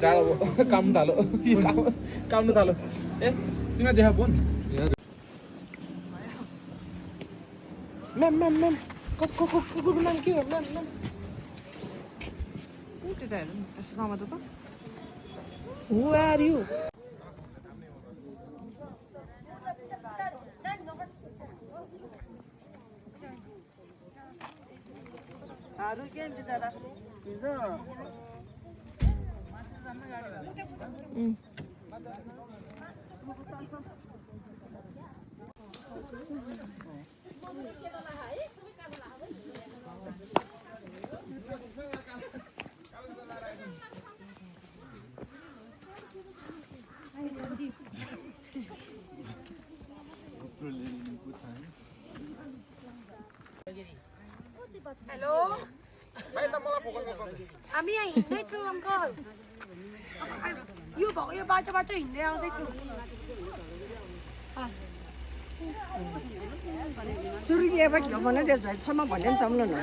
जाडो काम थालो काम थालो ए तिमीलाई देखा फोन म्याम कुकुरको नाम के हो ma'am Who are you? Haru kan bicara itu. Hello हामी यहाँ हिँड्दैछु अङ्कल यो भएको यो बाटोबाट हिँड्दै आउँदैछु सुरु के अब के भने त्यो झैसम्म भन्ने नि तम्ल न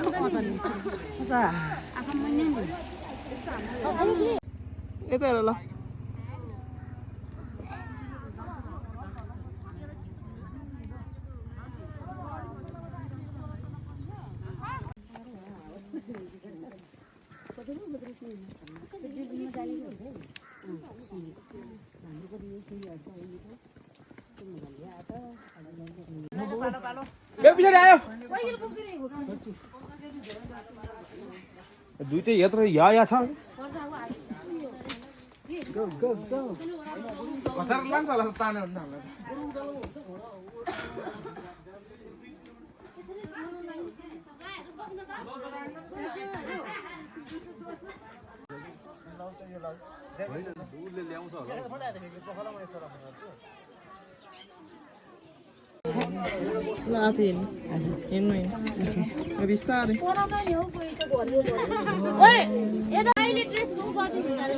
यता हेर ल पछाडि आयो दुईटै यत्रो या छ कसार लान्छ होला तान्यो भने हामीलाई ल्याउँछ होला Latin. Inuin. Bistaare. Oi, eta अहिले ड्रेस गो गर्नु हुन्छ रे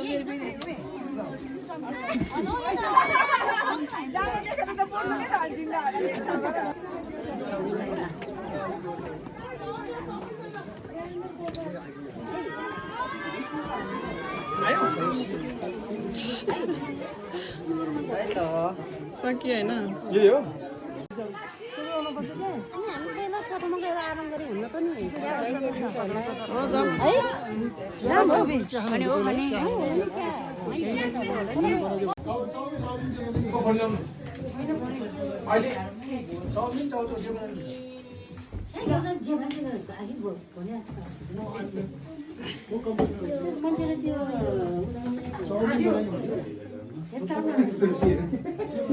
जाने देखेर त बोल्नु नै हाल्दिन Sakio हैन यही हो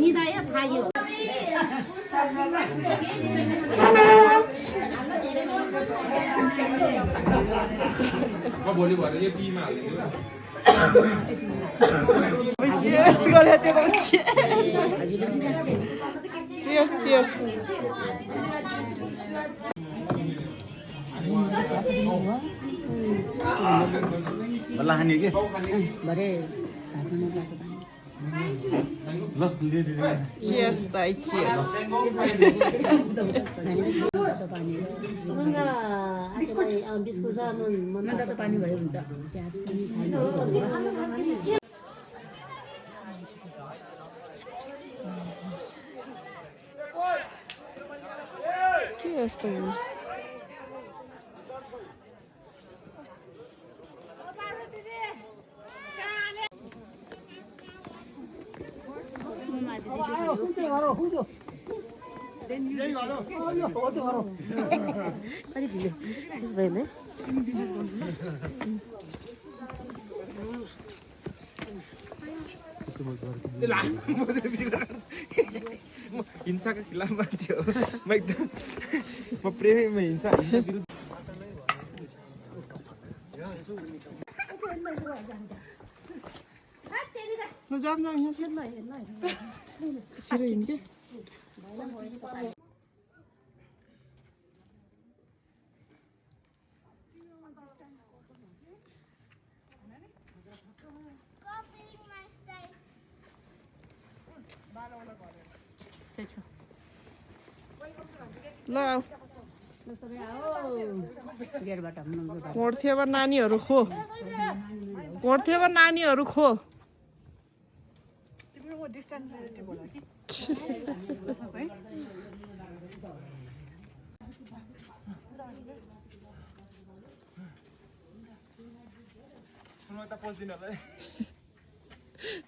निदाया थायो म भोलि भएर यो टीमा हालिदिन्छु Cheers गरे त्यो Cheers cheers बल्ल खाने के भरे भाषामा गएको ल ले Cheers दाइ cheers बिस्कुट र मन त पानी भयो हुन्छ के यस्तो हो हिंसाका खिलाफ मान्छे हो म एकदम म प्रेममा हिंसा विरुद्ध ल जाम जाम यहाँ छिटो हिँड के ल मोड थियो अब नानीहरू खो कोर्थेमा नानीहरू खो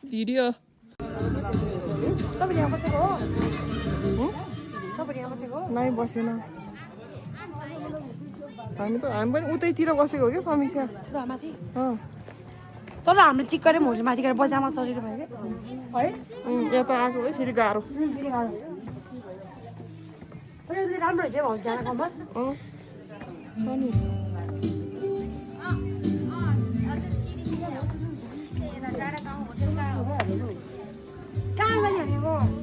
भिडियो तपाईँ यहाँ बसेको हो तपाईँ यहाँ बसेको हो नै बसेन हामी पनि उतैतिर बसेको हो क्या समीक्षा माथि तर हाम्रो चिक्करे मोर्छ माथि गएर बजारमा चढेर भयो क्या है यता आएको है फेरि गाह्रो राम्रो रहेछ भाउजू जान कम्मर छ नि कहाँ जाने भनेको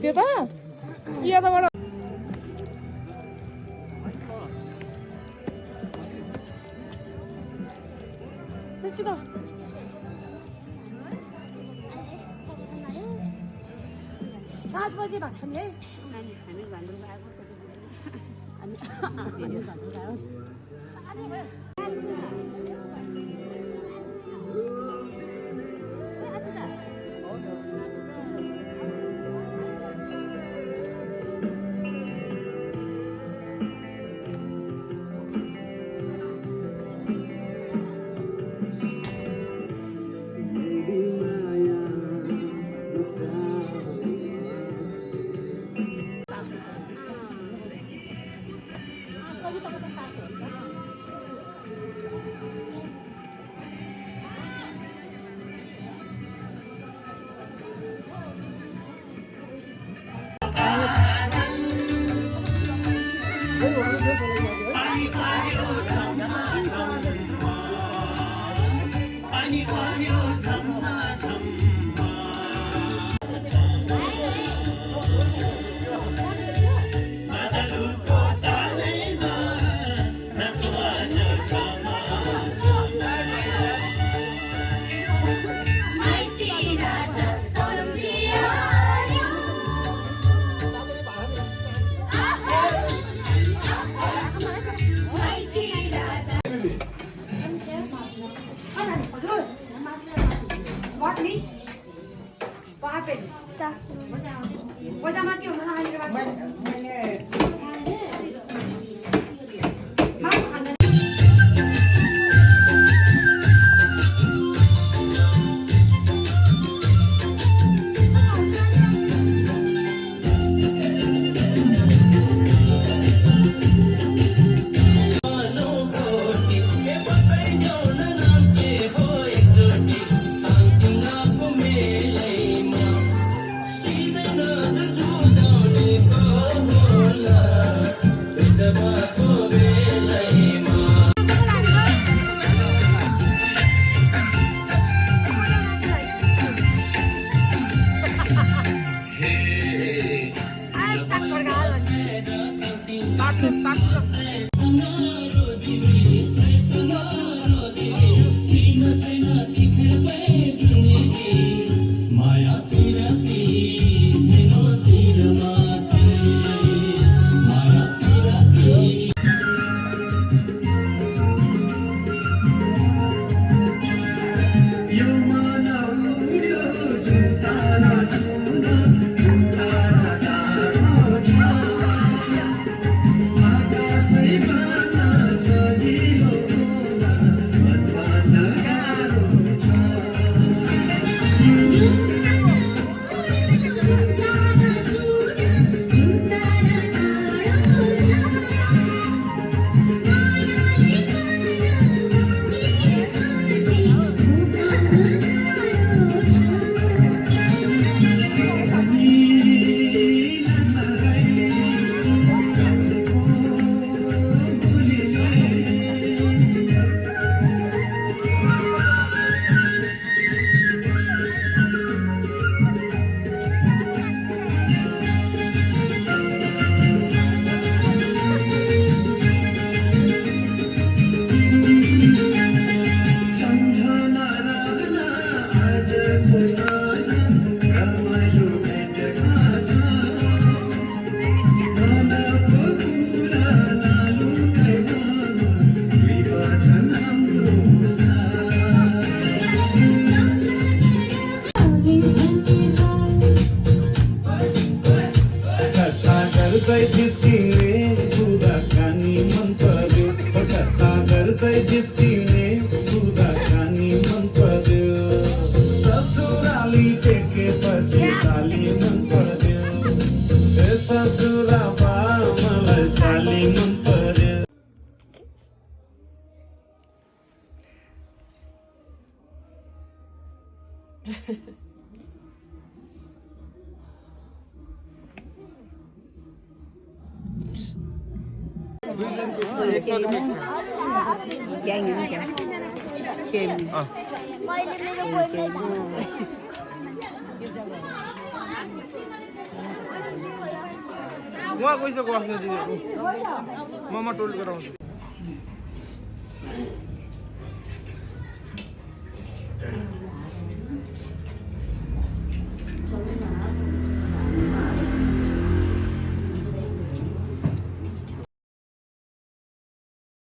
त्यता यताबाट सात बजे भात खाने है 100 रुपैयाँ छ उहाँ गइसक्यो अस्ति दिदी म टोल गराउँछु